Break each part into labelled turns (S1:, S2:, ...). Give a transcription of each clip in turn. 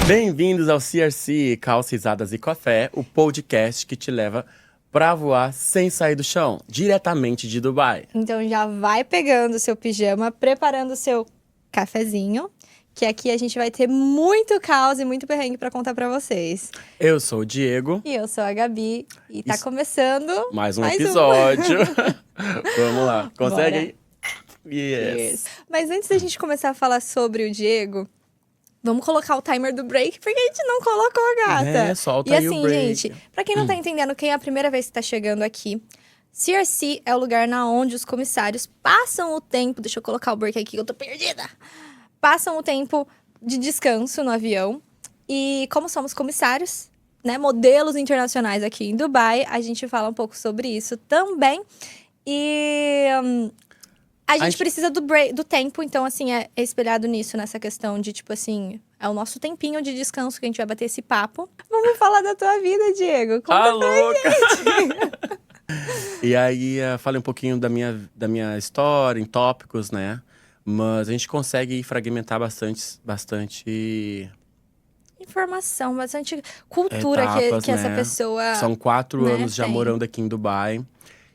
S1: Bem-vindos ao CRC, Calça, Risadas e Café, o podcast que te leva pra voar sem sair do chão, diretamente de Dubai.
S2: Então já vai pegando o seu pijama, preparando o seu cafezinho, que aqui a gente vai ter muito caos e muito perrengue pra contar pra vocês.
S1: Eu sou o Diego.
S2: E eu sou a Gabi, e tá começando
S1: Mais um episódio. Vamos lá, consegue?
S2: Bora.
S1: Yes.
S2: Mas antes da gente começar a falar sobre o Diego, vamos colocar o timer do break, porque a gente não colocou, gata.
S1: Solta
S2: e
S1: aí
S2: assim,
S1: o break.
S2: gente, pra quem não tá entendendo, quem é a primeira vez que tá chegando aqui, CRC é o lugar na onde os comissários passam o tempo... Deixa eu colocar o break aqui, que eu tô perdida. Passam o tempo de descanso no avião. E como somos comissários, né, modelos internacionais aqui em Dubai, a gente fala um pouco sobre isso também. E a gente precisa do tempo, então, assim, é espelhado nisso, nessa questão de, tipo assim, é o nosso tempinho de descanso que a gente vai bater esse papo. Vamos falar da tua vida, Diego. Conta
S1: louca! E aí, falei um pouquinho da minha história, em tópicos, né? Mas a gente consegue fragmentar bastante
S2: informação, bastante cultura
S1: etapas,
S2: que essa
S1: né?
S2: pessoa...
S1: São 4
S2: né,
S1: anos já
S2: tem.
S1: morando aqui em Dubai.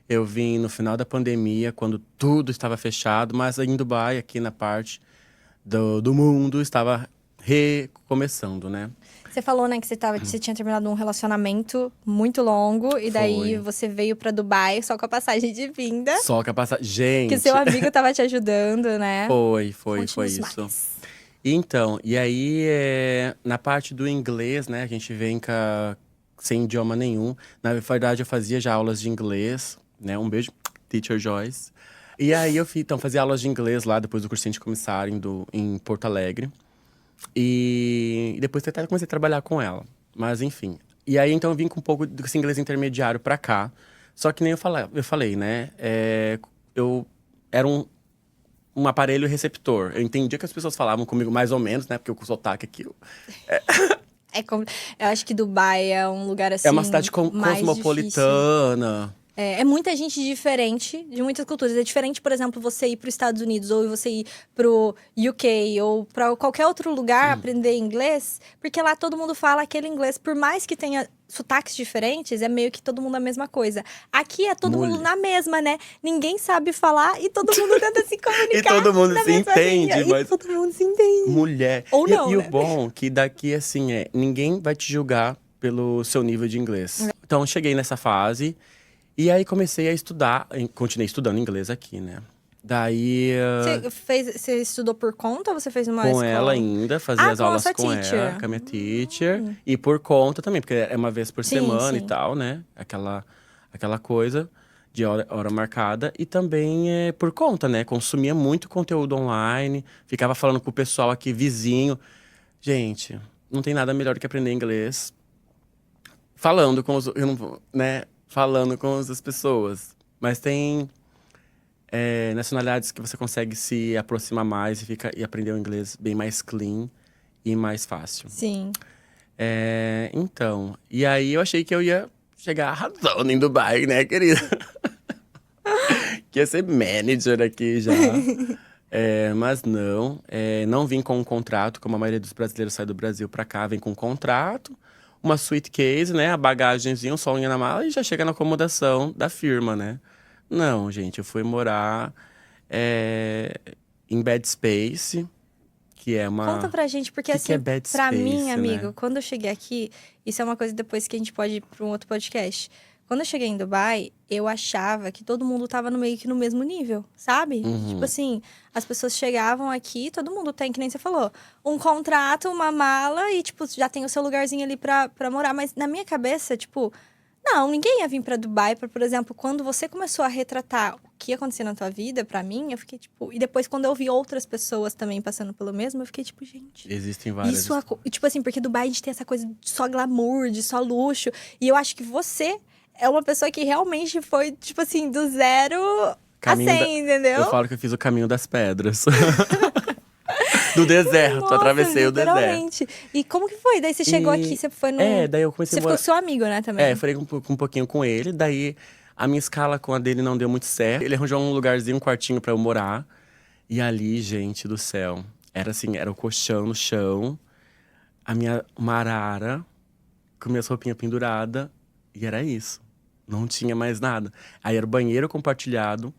S1: Eu vim no final da pandemia, quando tudo estava fechado. Mas em Dubai, aqui na parte do mundo, estava recomeçando, né?
S2: Você falou, né, que você tinha terminado um relacionamento muito longo. E daí você veio pra Dubai só com a passagem de vinda.
S1: Só com a passagem… Gente!
S2: Que seu amigo tava te ajudando, né?
S1: Foi
S2: Conte-nos
S1: isso.
S2: mais.
S1: Então, e aí, na parte do inglês, né? A gente vem sem idioma nenhum. Na verdade, eu fazia já aulas de inglês, né? Um beijo, Teacher Joyce. E aí, eu fazia aulas de inglês lá, depois do cursinho de comissário em Porto Alegre. E depois até comecei a trabalhar com ela. Mas, enfim. E aí, então, eu vim com um pouco desse inglês intermediário pra cá. Só que nem eu falei, né? Eu era um aparelho receptor. Eu entendia que as pessoas falavam comigo mais ou menos, né? Porque o sotaque aqui…
S2: Eu acho que Dubai é um lugar assim.
S1: É uma cidade
S2: mais
S1: cosmopolitana.
S2: É muita gente diferente, de muitas culturas. É diferente, por exemplo, você ir para os Estados Unidos, ou você ir pro UK, ou para qualquer outro lugar aprender inglês, porque lá todo mundo fala aquele inglês, por mais que tenha sotaques diferentes, é meio que todo mundo a mesma coisa. Aqui é todo mundo na mesma, né? Ninguém sabe falar e todo mundo tenta se comunicar.
S1: E todo mundo se entende, mas…
S2: E todo mundo se entende.
S1: Mulher.
S2: Ou não,
S1: e
S2: né?
S1: o bom que daqui, assim, ninguém vai te julgar pelo seu nível de inglês. Então, cheguei nessa fase. E aí, comecei a estudar. Continuei estudando inglês aqui, né? Daí…
S2: Você estudou por conta ou você fez uma
S1: com
S2: escola?
S1: ela ainda, fazia as
S2: com a
S1: aulas
S2: sua
S1: com
S2: teacher.
S1: ela, com a minha teacher. E por conta também, porque é uma vez por semana
S2: sim.
S1: e tal, né? Aquela coisa de hora marcada. E também por conta, né? Consumia muito conteúdo online. Ficava falando com o pessoal aqui, vizinho. Gente, não tem nada melhor do que aprender inglês falando com falando com as pessoas. Mas tem nacionalidades que você consegue se aproximar mais e aprender o inglês bem mais clean e mais fácil.
S2: Sim.
S1: Então, e aí eu achei que eu ia chegar arrasando em Dubai, né, querida? Que ia ser manager aqui já. Mas não, não vim com um contrato, como a maioria dos brasileiros sai do Brasil pra cá, vem com um contrato, uma suitcase, né, a bagagenzinha, um solinho na mala e já chega na acomodação da firma, né? Não, gente, eu fui morar em Bed Space, que é uma…
S2: Conta pra gente, porque
S1: que
S2: assim,
S1: é Bed
S2: pra
S1: Space,
S2: mim,
S1: né?
S2: amigo, quando eu cheguei aqui, isso é uma coisa depois que a gente pode ir pra um outro podcast. Quando eu cheguei em Dubai, eu achava que todo mundo tava meio que no mesmo nível, sabe? Tipo assim, as pessoas chegavam aqui, todo mundo tem, que nem você falou, um contrato, uma mala e, tipo, já tem o seu lugarzinho ali pra morar. Mas na minha cabeça, tipo, não, ninguém ia vir pra Dubai pra, por exemplo, quando você começou a retratar o que ia acontecer na tua vida, pra mim, eu fiquei, tipo… E depois, quando eu vi outras pessoas também passando pelo mesmo, eu fiquei, tipo, gente…
S1: Existem várias…
S2: Tipo assim, porque Dubai a gente tem essa coisa de só glamour, de só luxo. E eu acho que você é uma pessoa que realmente foi, tipo assim, do 0 a 100, entendeu?
S1: Eu falo que eu fiz o caminho das pedras. Do deserto,
S2: Nossa,
S1: atravessei o deserto.
S2: literalmente. E como que foi? Daí você chegou aqui, você foi no…
S1: daí eu comecei
S2: Você ficou seu amigo, né, também?
S1: Eu falei um pouquinho com ele, daí a minha escala com a dele não deu muito certo. Ele arranjou um lugarzinho, um quartinho pra eu morar. E ali, gente do céu, era assim, era o colchão no chão. uma arara com minhas roupinhas penduradas. E era isso. Não tinha mais nada. Aí era o banheiro compartilhado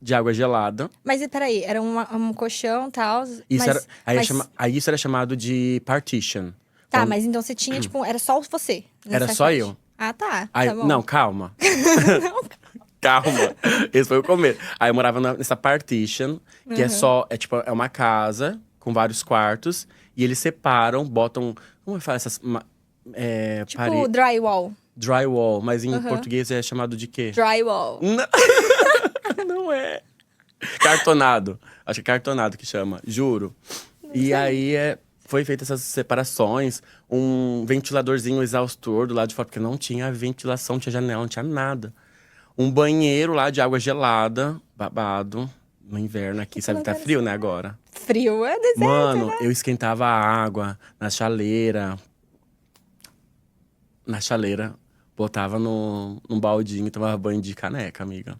S1: de água gelada.
S2: Mas e peraí, era um colchão e tal.
S1: Isso era,
S2: mas,
S1: aí isso era chamado de partition.
S2: tá,
S1: Quando-
S2: mas então você tinha, tipo, era só você.
S1: Era
S2: nessa
S1: só
S2: parte.
S1: eu.
S2: Ah, tá.
S1: Aí,
S2: Tá bom.
S1: não, calma. Calma. Esse foi o começo. Aí eu morava nessa partition, que é só, tipo, é uma casa com vários quartos. E eles separam, botam, como fala essas,
S2: Tipo, drywall.
S1: drywall. Mas em português é chamado de quê?
S2: Drywall.
S1: Não é. Cartonado. Acho que é cartonado que chama, juro. E aí foi feita essas separações, um ventiladorzinho exaustor do lado de fora, porque não tinha ventilação, não tinha janela, não tinha nada. Um banheiro lá de água gelada, babado, no inverno aqui, sabe que tá frio, né, agora?
S2: Frio é deserto,
S1: Mano,
S2: né?
S1: eu esquentava a água na chaleira. Na chaleira, botava num baldinho e tomava banho de caneca, amiga.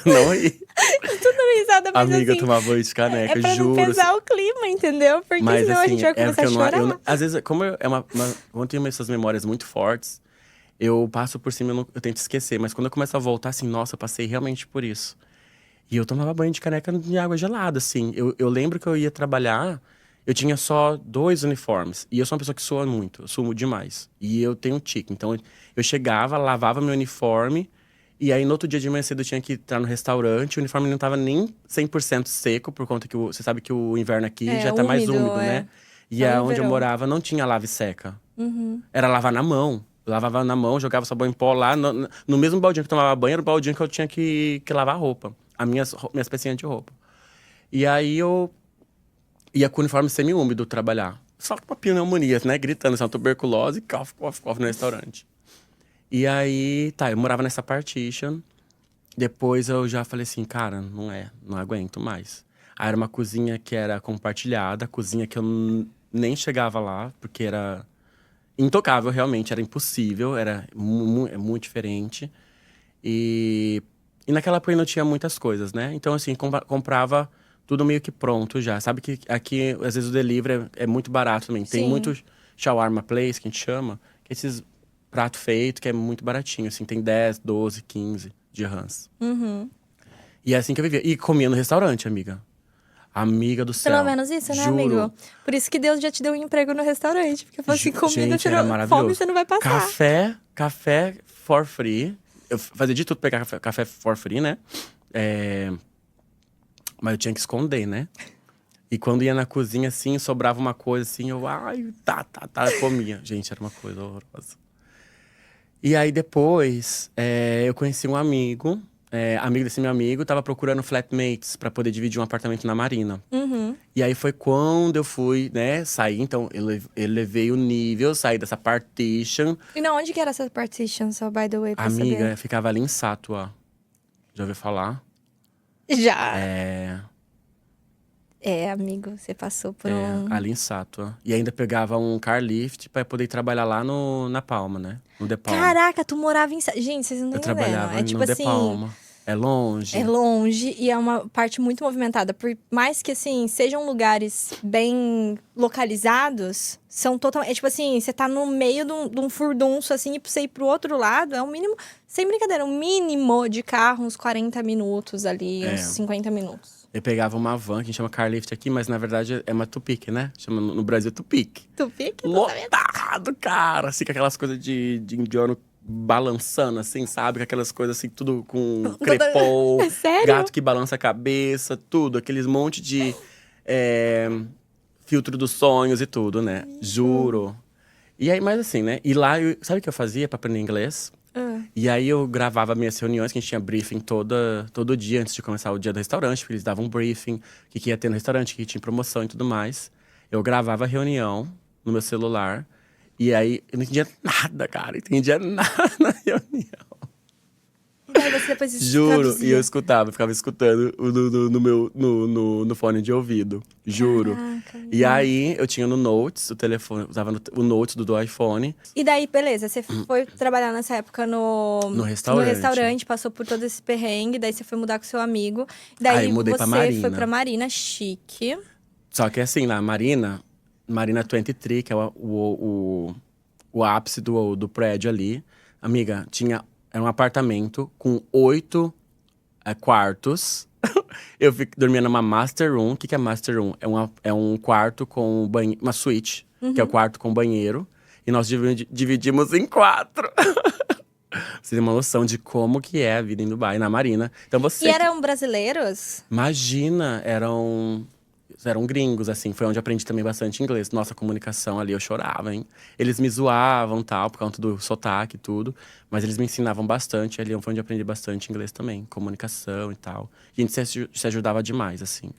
S1: Não ri.
S2: Tudo risada, mas
S1: Amiga, eu
S2: assim…
S1: tomava banho de caneca,
S2: É pra
S1: juro.
S2: não pesar o clima, entendeu? Porque
S1: Mas
S2: senão a
S1: assim,
S2: gente vai
S1: é
S2: começar
S1: porque
S2: a chorar.
S1: às vezes, como quando eu tenho essas memórias muito fortes, eu passo por cima, eu tento esquecer. Mas quando eu começo a voltar, assim, nossa, eu passei realmente por isso. E eu tomava banho de caneca de água gelada, assim. Eu lembro que eu ia trabalhar, eu tinha só 2 uniformes. E eu sou uma pessoa que sua muito, eu suo demais. E eu tenho um tique. Então, eu chegava, lavava meu uniforme. E aí, no outro dia de manhã cedo, eu tinha que entrar no restaurante. O uniforme não tava nem 100% seco, por conta que você sabe que o inverno aqui já tá mais úmido, né? E
S2: Não no
S1: onde eu
S2: verão.
S1: morava não tinha lave e seca. Era lavar na mão. Eu lavava na mão, jogava sabão em pó lá. No mesmo baldinho que eu tomava banho, era o baldinho que eu tinha que lavar a roupa. As minhas pecinhas de roupa. E aí eu ia com o uniforme semi-úmido trabalhar. Só com uma pneumonia, né? Gritando, assim, uma tuberculose, cough, cough, cough no restaurante. E aí, tá, eu morava nessa partition. Depois eu já falei assim, cara, não aguento mais. Aí era uma cozinha que era compartilhada, cozinha que eu nem chegava lá, porque era intocável, realmente, era impossível, era muito diferente. E naquela época não tinha muitas coisas, né? Então, assim, comprava tudo meio que pronto já. Sabe que aqui, às vezes, o delivery é muito barato também. Tem
S2: Sim.
S1: muito shawarma place, que a gente chama, que é esses prato feito, que é muito baratinho, assim. Tem 10, 12, 15 dirhams. E é assim que eu vivia. E comia no restaurante, amiga. Amiga do céu.
S2: Pelo menos isso, né,
S1: Juro.
S2: amigo? Por isso que Deus já te deu um emprego no restaurante. Porque falou assim, comida,
S1: Gente,
S2: você
S1: era
S2: não,
S1: maravilhoso.
S2: fome você não vai passar.
S1: Café for free. Eu fazia de tudo pra pegar café for free, né? Mas eu tinha que esconder, né? E quando ia na cozinha, assim, sobrava uma coisa assim, eu comia. Gente, era uma coisa horrorosa. E aí depois, eu conheci um amigo, amigo desse meu amigo, tava procurando flatmates pra poder dividir um apartamento na Marina. E aí foi quando eu fui, né, sair. Então, eu levei o nível, saí dessa partition.
S2: E não, onde que era essa partition, só by the way, pra
S1: Amiga,
S2: saber?
S1: ficava ali em Sátua. Já ouviu falar?
S2: Já.
S1: É,
S2: Amigo, você passou por um…
S1: ali em Sátua. E ainda pegava um car lift pra poder trabalhar lá na Palma, né? No The Palma.
S2: Caraca, tu morava em… Gente, vocês não
S1: Eu
S2: estão entendendo.
S1: trabalhava
S2: É tipo
S1: no The
S2: assim…
S1: Palma. É longe.
S2: É longe e é uma parte muito movimentada. Por mais que, assim, sejam lugares bem localizados, são totalmente… É tipo assim, você tá no meio de um furdunço, assim, e pra você ir pro outro lado, é um mínimo… Sem brincadeira, um mínimo de carro, uns 40 minutos ali, uns 50 minutos.
S1: Eu pegava uma van, que a gente chama car lift aqui, mas na verdade é uma tupique, né? Chama no Brasil tupique.
S2: Tupique?
S1: Lotado, cara! Assim, com aquelas coisas de indiano balançando, assim, sabe? Com aquelas coisas assim, tudo com crepom,
S2: É sério?
S1: gato que balança a cabeça, tudo. Aqueles monte de filtro dos sonhos e tudo, né? Juro. E aí, mas assim, né? E lá, sabe o que eu fazia pra aprender inglês? E aí eu gravava minhas reuniões, que a gente tinha briefing todo dia antes de começar o dia do restaurante, porque eles davam um briefing, o que ia ter no restaurante, o que tinha promoção e tudo mais. Eu gravava a reunião no meu celular. E aí, eu não entendia nada, cara. Eu não entendia nada na reunião.
S2: E aí você depois
S1: Juro.
S2: traduzia.
S1: E eu ficava escutando no fone de ouvido. Juro.
S2: Caraca,
S1: E aí, eu tinha no Notes, o telefone, usava o Notes do iPhone.
S2: E daí, beleza, você foi trabalhar nessa época no
S1: restaurante.
S2: Passou por todo esse perrengue, daí você foi mudar com seu amigo. Daí
S1: Aí, mudei
S2: você
S1: pra
S2: foi
S1: Marina.
S2: pra Marina, chique.
S1: Só que assim, na Marina, Marina 23, que é o ápice do prédio ali. Amiga, era um apartamento com 8 quartos. Eu dormia numa master room. O que é master room? É um quarto com banheiro, uma suíte, que é o quarto com banheiro. E nós dividimos em 4. Você tem uma noção de como que é a vida em Dubai, na Marina. Então
S2: E eram brasileiros?
S1: Imagina, eram gringos, assim. Foi onde eu aprendi também bastante inglês. Nossa, comunicação ali, eu chorava, hein? Eles me zoavam, tal, por conta do sotaque e tudo. Mas eles me ensinavam bastante. Ali foi onde eu aprendi bastante inglês também. Comunicação e tal. E a gente se ajudava demais, assim.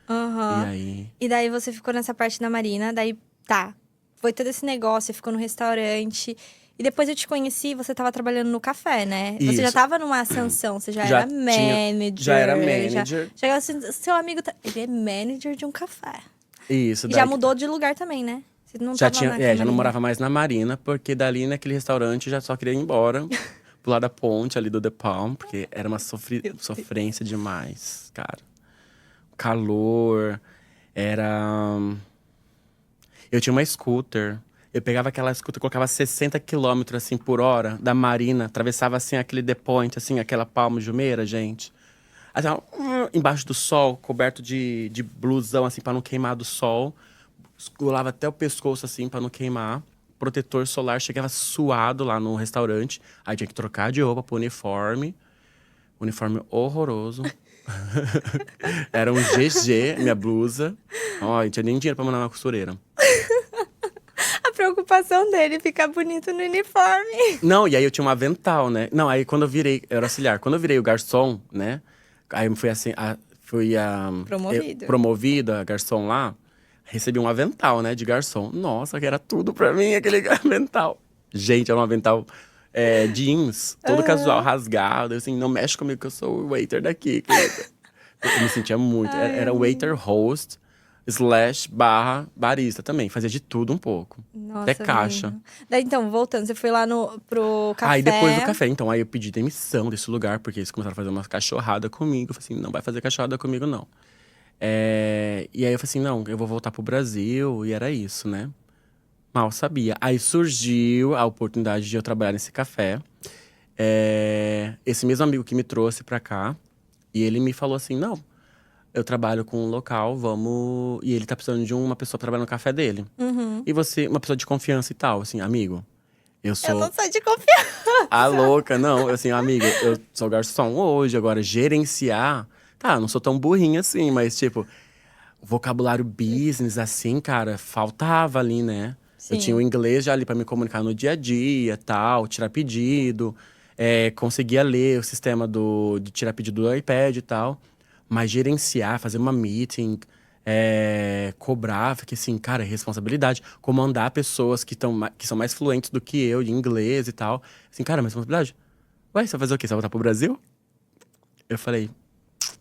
S2: Aham.
S1: E aí…
S2: E daí você ficou nessa parte da Marina, daí tá. Foi todo esse negócio, você ficou no restaurante. E depois eu te conheci, você tava trabalhando no café, né? Você já
S1: Isso.
S2: tava numa ascensão, você já era manager.
S1: Já era manager.
S2: Já, seu amigo, ele é manager de um café.
S1: Isso.
S2: E já mudou de lugar também, né? Você não
S1: Já
S2: tava
S1: tinha,
S2: naquela
S1: já não
S2: Marina.
S1: morava mais na Marina, porque dali naquele restaurante já só queria ir embora. Pular da ponte ali do The Palm, porque era uma sofrência demais, cara. Calor, era… Eu tinha uma scooter. Eu pegava aquela scooter, colocava 60 km assim, por hora, da Marina. Atravessava, assim, aquele The Point, assim, aquela Palma Jumeira, gente. Assim, ó, embaixo do sol, coberto de blusão, assim, pra não queimar do sol. Escolava até o pescoço, assim, pra não queimar. Protetor solar, chegava suado lá no restaurante. Aí tinha que trocar de roupa pro uniforme. Uniforme horroroso. Era um GG, minha blusa. Ó, não tinha nem dinheiro pra mandar na costureira.
S2: A preocupação dele ficar bonito no uniforme.
S1: Não, e aí eu tinha um avental, né? Não, aí quando eu era auxiliar. Quando eu virei o garçom, né? Aí eu fui assim,
S2: Promovido.
S1: promovida, a garçom lá. Recebi um avental, né, de garçom. Nossa, que era tudo pra mim, aquele avental. Gente, era um avental jeans, todo casual, rasgado. Assim, não mexe comigo que eu sou o waiter daqui, querida. Eu me sentia muito. Era waiter host, / barra barista também. Fazia de tudo um pouco.
S2: Nossa,
S1: Até caixa.
S2: menino. Daí, então, voltando, você foi lá pro café.
S1: Aí depois do café, então, aí eu pedi demissão desse lugar, porque eles começaram a fazer uma cachorrada comigo. Eu falei assim, não vai fazer cachorrada comigo, não. E aí eu falei assim, não, eu vou voltar pro Brasil, e era isso, né? Mal sabia. Aí surgiu a oportunidade de eu trabalhar nesse café. Esse mesmo amigo que me trouxe pra cá, e ele me falou assim, não, eu trabalho com um local, vamos… E ele tá precisando de uma pessoa pra trabalhar no café dele.
S2: Uhum.
S1: E você, uma pessoa de confiança e tal, assim, amigo, eu sou…
S2: Eu não sou de confiança.
S1: A louca, não. Assim, amiga, eu sou garçom hoje, agora gerenciar… Tá, não sou tão burrinha assim, mas tipo… Vocabulário business, assim, cara, faltava ali, né?
S2: Sim.
S1: Eu tinha o inglês já ali pra me comunicar no dia a dia, tal, tirar pedido. Conseguia ler o sistema de tirar pedido do iPad e tal. Mas gerenciar, fazer uma meeting, cobrar, fiquei assim, cara, é responsabilidade. Comandar pessoas que são mais fluentes do que eu, de inglês e tal. Assim, cara, é uma responsabilidade. Ué, você vai fazer o quê? Você vai voltar pro Brasil? Eu falei,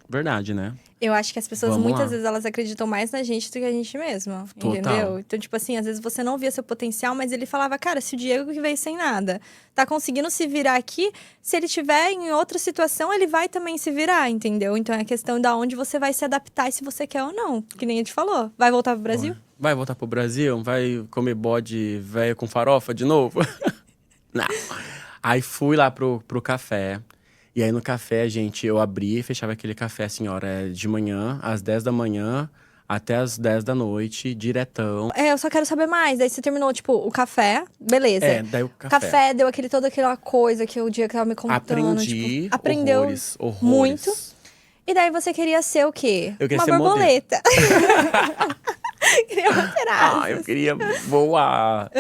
S1: verdade, né?
S2: Eu acho que as pessoas,
S1: Vamos
S2: muitas
S1: lá.
S2: vezes, elas acreditam mais na gente do que a gente mesma.
S1: Total.
S2: Entendeu? Então, tipo assim, às vezes você não via seu potencial, mas ele falava, cara, se o Diego que veio sem nada tá conseguindo se virar aqui, se ele tiver em outra situação, ele vai também se virar, entendeu? Então é questão da onde você vai se adaptar e se você quer ou não. Que nem a gente falou. Vai voltar pro Brasil?
S1: Vai voltar pro Brasil? Vai comer bode velho com farofa de novo? Não. Aí fui lá pro café. E aí no café, gente, eu abria e fechava aquele café, assim, de manhã, às 10 da manhã, até às 10 da noite, diretão.
S2: Eu só quero saber mais. Daí você terminou, tipo, o café, beleza.
S1: Daí o
S2: O café deu toda aquela coisa que o dia que tava me contando.
S1: Aprendi
S2: tipo, aprendeu
S1: horrores.
S2: muito. E daí você queria ser o quê?
S1: Eu queria
S2: uma
S1: ser
S2: borboleta. Queria bater asas.
S1: eu queria voar.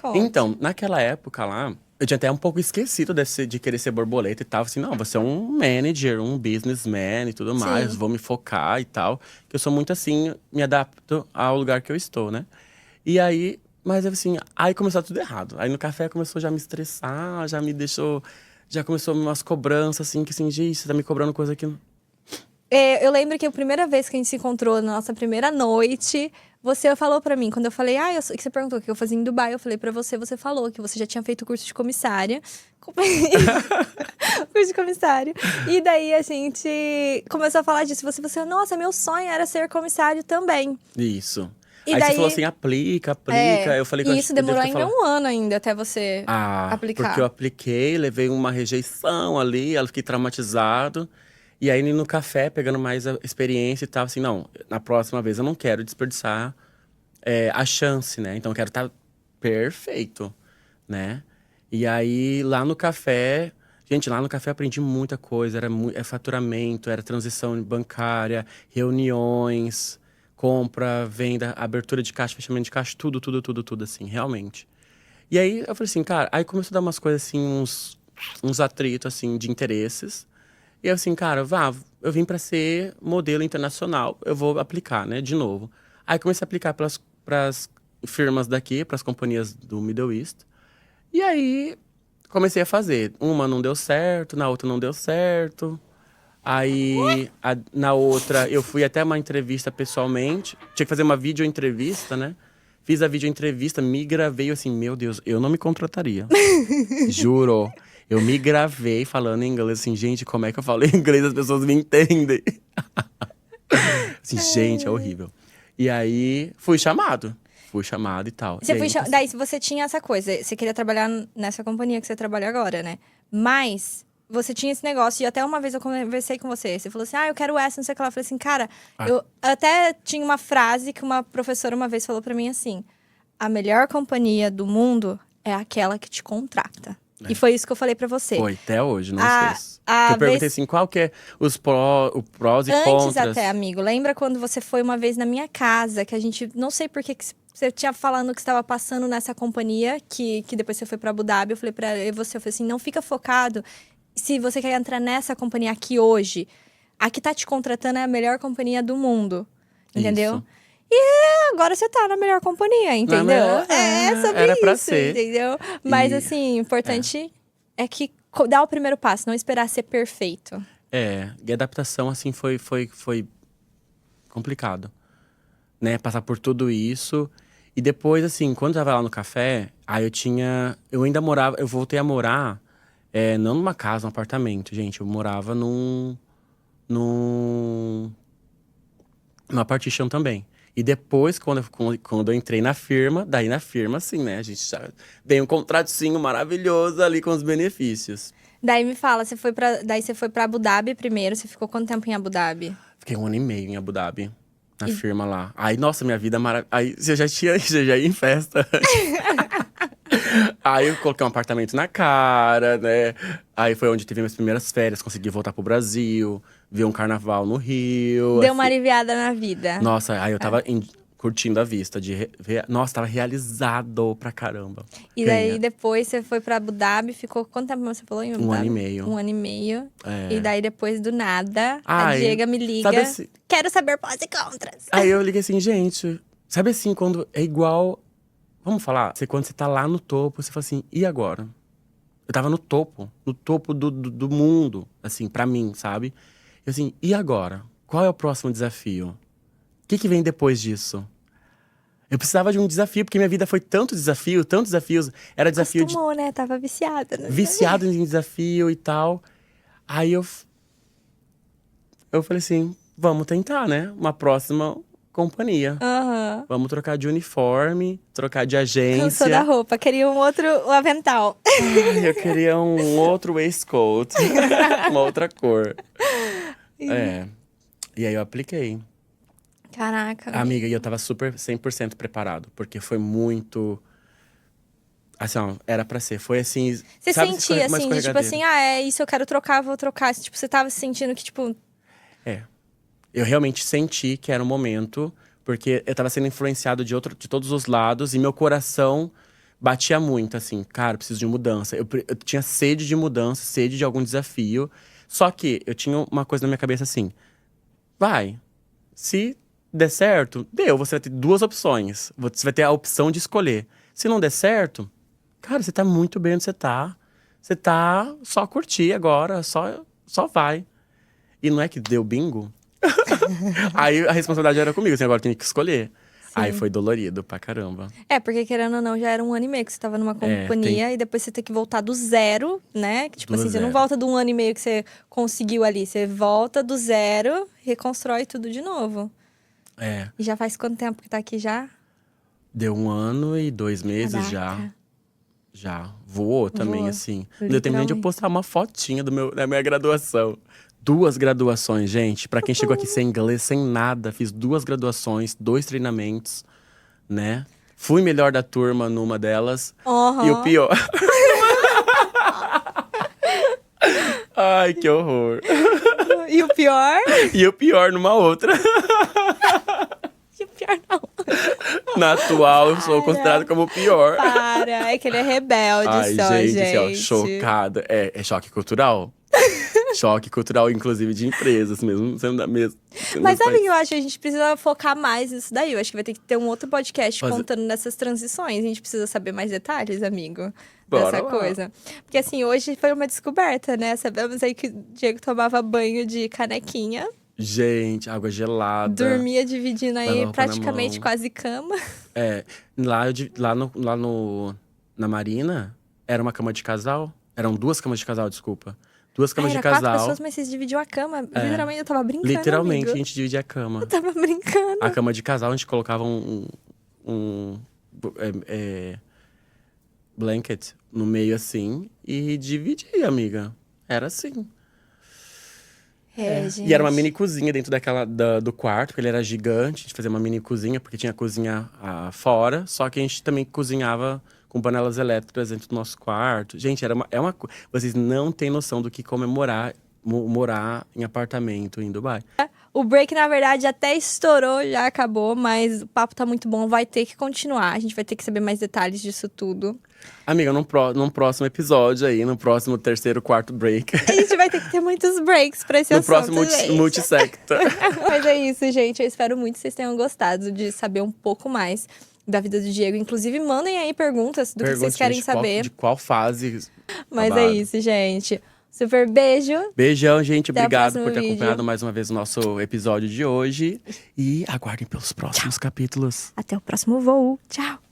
S2: Conte.
S1: Então, naquela época lá, eu tinha até um pouco esquecido de querer ser borboleta e tal. Assim, não, você é um manager, um businessman e tudo mais.
S2: Sim.
S1: Vou me focar e tal. Que eu sou muito assim, me adapto ao lugar que eu estou, né? E aí, mas assim, aí começou tudo errado. Aí no café começou já a me estressar, já me deixou… Já começou umas cobranças, assim, que assim, gente, você tá me cobrando coisa que…
S2: Eu lembro que a primeira vez que a gente se encontrou, na nossa primeira noite, você falou pra mim, quando eu falei, que você perguntou o que eu fazia em Dubai, eu falei pra você, você falou que você já tinha feito o curso de comissária. Curso de comissário. E daí a gente começou a falar disso. Você, nossa, meu sonho era ser comissário também.
S1: Isso.
S2: E
S1: Aí
S2: daí,
S1: você falou assim, aplica. Eu falei que
S2: e
S1: eu
S2: isso
S1: eu devo
S2: demorou
S1: ter
S2: ainda
S1: falado.
S2: um ano ainda até você aplicar.
S1: Porque eu apliquei, levei uma rejeição ali, ela fiquei traumatizado. E aí, no café, pegando mais a experiência e tal, assim, não, na próxima vez eu não quero desperdiçar a chance, né? Então eu quero estar perfeito, né? E aí, lá no café, gente, lá no café eu aprendi muita coisa. Era faturamento, era transição bancária, reuniões, compra, venda, abertura de caixa, fechamento de caixa, tudo, tudo, tudo, tudo, assim, realmente. E aí eu falei assim, cara, aí começou a dar umas coisas assim, uns atritos, assim, de interesses. E eu assim, cara, eu vim pra ser modelo internacional, eu vou aplicar, né, de novo. Aí comecei a aplicar pras firmas daqui, pras companhias do Middle East. E aí comecei a fazer. Uma não deu certo, na outra não deu certo. Aí na outra eu fui até uma entrevista pessoalmente. Tinha que fazer uma videoentrevista, né? Fiz a videoentrevista, me gravei assim, meu Deus, eu não me contrataria. Juro. Eu me gravei falando em inglês assim, gente, como é que eu falo inglês? As pessoas me entendem. Assim, gente, é horrível. E aí fui chamado. Fui chamado e tal. E
S2: Você
S1: aí
S2: foi,
S1: não passei.
S2: daí você tinha essa coisa, você queria trabalhar nessa companhia que você trabalha agora, né? Mas você tinha esse negócio, e até uma vez eu conversei com você. Você falou assim, eu quero essa, não sei o que lá. Eu falei assim, cara,
S1: Ah.
S2: eu até tinha uma frase que uma professora uma vez falou pra mim assim: a melhor companhia do mundo é aquela que te contrata. E foi isso que eu falei pra você.
S1: Foi, até hoje, não
S2: A,
S1: esqueço.
S2: a
S1: Que eu perguntei
S2: vez
S1: assim, qual que é o prós e
S2: Antes
S1: contras?
S2: até, amigo. Lembra quando você foi uma vez na minha casa, que a gente, não sei por que você tinha falando que estava passando nessa companhia, que depois você foi pra Abu Dhabi, eu falei pra você, eu falei assim, não fica focado se você quer entrar nessa companhia aqui hoje. A que tá te contratando é a melhor companhia do mundo, entendeu?
S1: Isso.
S2: E agora você tá na melhor companhia, entendeu? É sobre
S1: Era pra
S2: isso,
S1: ser.
S2: entendeu? Mas
S1: E,
S2: assim, o importante é que dá o primeiro passo, não esperar ser perfeito.
S1: e a adaptação, assim, foi complicado, né? Passar por tudo isso. E depois, assim, quando eu tava lá no café, aí eu ainda morava, eu voltei a morar, não numa casa, num apartamento, gente. Eu morava num, numa partition também. E depois, quando eu entrei na firma, daí na firma, assim, né? A gente já tem um contratinho maravilhoso ali com os benefícios.
S2: Daí me fala, daí você foi pra Abu Dhabi primeiro, você ficou quanto tempo em Abu Dhabi?
S1: Fiquei 1 ano e meio em Abu Dhabi, na
S2: E-
S1: firma lá. Aí, nossa, minha vida maravilhosa. Aí você você já ia em festa. Aí eu coloquei um apartamento na cara, né? Aí foi onde tive minhas primeiras férias, consegui voltar pro Brasil, ver um carnaval no Rio,
S2: Deu uma
S1: assim.
S2: aliviada na vida.
S1: Nossa, aí eu tava curtindo a vista Nossa, tava realizado pra caramba.
S2: E daí depois você foi pra Abu Dhabi, ficou quanto tempo você falou em Abu
S1: 1 ano
S2: Dhabi?
S1: e meio.
S2: 1 ano e meio.
S1: É.
S2: E daí depois do nada, a
S1: Ai,
S2: Diega me liga.
S1: sabe assim-
S2: Quero saber prós e contras.
S1: Aí eu liguei assim, gente, sabe assim, quando é igual. Vamos falar? Quando você tá lá no topo, você fala assim, e agora? Eu tava no topo do mundo, assim, pra mim, sabe? Eu assim, e agora? Qual é o próximo desafio? O que vem depois disso? Eu precisava de um desafio, porque minha vida foi tanto desafio, tantos desafios. Era desafio de
S2: Acostumou, né? Tava viciada. Né?
S1: viciado em desafio e tal. Aí eu falei assim, vamos tentar, né? Uma próxima companhia.
S2: Aham.
S1: Vamos trocar de uniforme, trocar de
S2: Cansou da
S1: agência.
S2: roupa, queria um outro avental.
S1: Ai, eu queria um outro waistcoat, uma outra cor. E aí eu apliquei.
S2: Caraca.
S1: Amiga, e eu tava super 100% preparado, porque foi muito. Assim, ó, era pra ser. Foi assim.
S2: Você
S1: sabe,
S2: sentia,
S1: uma
S2: assim, de, tipo assim,
S1: escorregadeira.
S2: é isso, eu quero trocar, vou trocar. Tipo, você tava se sentindo que, tipo,
S1: É. Eu realmente senti que era o momento, porque eu tava sendo influenciado de todos os lados e meu coração batia muito, assim, cara, eu preciso de mudança. Eu tinha sede de mudança, sede de algum desafio. Só que eu tinha uma coisa na minha cabeça assim: vai, se der certo, você vai ter duas opções. Você vai ter a opção de escolher. Se não der certo, cara, você tá muito bem onde você tá. Você tá só curtir agora, só vai. E não é que deu bingo? Aí a responsabilidade era comigo, assim, agora eu tinha que escolher. Aí
S2: sim.
S1: foi dolorido pra caramba.
S2: É, porque querendo ou não, já era 1 ano e meio que você tava numa companhia e depois você ter que voltar do zero, né? Que, tipo
S1: Do
S2: assim, você não
S1: zero.
S2: volta do 1 ano e meio que você conseguiu ali. Você volta do zero, reconstrói tudo de novo.
S1: É,
S2: E já faz quanto tempo que tá aqui já?
S1: deu 1 ano e 2 meses
S2: Caraca.
S1: Já. Voou também,
S2: Voou,
S1: assim. Não deu tempo nem de eu
S2: literalmente.
S1: postar uma fotinha da minha graduação. 2 graduações, gente. Pra quem chegou aqui sem inglês, sem nada. Fiz 2 graduações, 2 treinamentos, né? Fui melhor da turma numa delas. E o
S2: Aham.
S1: pior… Ai, que horror.
S2: E o pior?
S1: E o pior numa outra.
S2: E o pior não.
S1: Na atual, eu sou considerado como o pior.
S2: Para, é que ele é rebelde
S1: Ai,
S2: só,
S1: gente, assim, ó,
S2: gente.
S1: chocada. É choque cultural. Choque cultural, inclusive, de empresas, mesmo sendo da mesma.
S2: Mas sabe o que eu acho? A gente precisa focar mais nisso daí. Eu acho que vai ter que ter um outro podcast
S1: Mas-
S2: contando nessas transições. A gente precisa saber mais detalhes, amigo,
S1: Bora
S2: dessa
S1: lá.
S2: coisa. Porque assim, hoje foi uma descoberta, né? Sabemos aí que o Diego tomava banho de canequinha,
S1: Gente, água gelada.
S2: dormia dividindo aí
S1: Lava roupa na
S2: praticamente
S1: mão.
S2: quase cama.
S1: É, na Marina, era uma cama de casal. Eram 2 camas de casal, desculpa. 2 camas
S2: Era
S1: de
S2: 4
S1: casal.
S2: pessoas, mas vocês dividiam a cama.
S1: É.
S2: Literalmente, eu tava brincando,
S1: Literalmente,
S2: amigo.
S1: a gente dividia a cama.
S2: Eu tava brincando.
S1: A cama de casal, a gente colocava um blanket no meio assim e dividia, amiga. Era assim.
S2: É, gente.
S1: E era uma mini cozinha dentro do quarto, porque ele era gigante. A gente fazia uma mini cozinha, porque tinha cozinha fora. Só que a gente também cozinhava com panelas elétricas dentro do nosso quarto. Gente, vocês não têm noção do que comemorar morar em apartamento em Dubai.
S2: O break, na verdade, até estourou, já acabou, mas o papo tá muito bom, vai ter que continuar. A gente vai ter que saber mais detalhes disso tudo.
S1: Amiga, num próximo episódio aí, no próximo 3º, 4º break.
S2: A gente vai ter que ter muitos breaks pra esse
S1: No
S2: assunto,
S1: próximo
S2: gente.
S1: multisector.
S2: Mas é isso, gente. Eu espero muito que vocês tenham gostado de saber um pouco mais da vida do Diego. Inclusive, mandem aí perguntas do que vocês
S1: Pergunte,
S2: querem
S1: gente,
S2: saber.
S1: de qual fase.
S2: Mas é
S1: babado.
S2: isso, gente. Super beijo.
S1: Beijão, gente.
S2: Até o
S1: Obrigado
S2: próximo
S1: por ter
S2: vídeo.
S1: acompanhado mais uma vez o nosso episódio de hoje. E aguardem pelos próximos capítulos.
S2: Até o próximo voo. Tchau.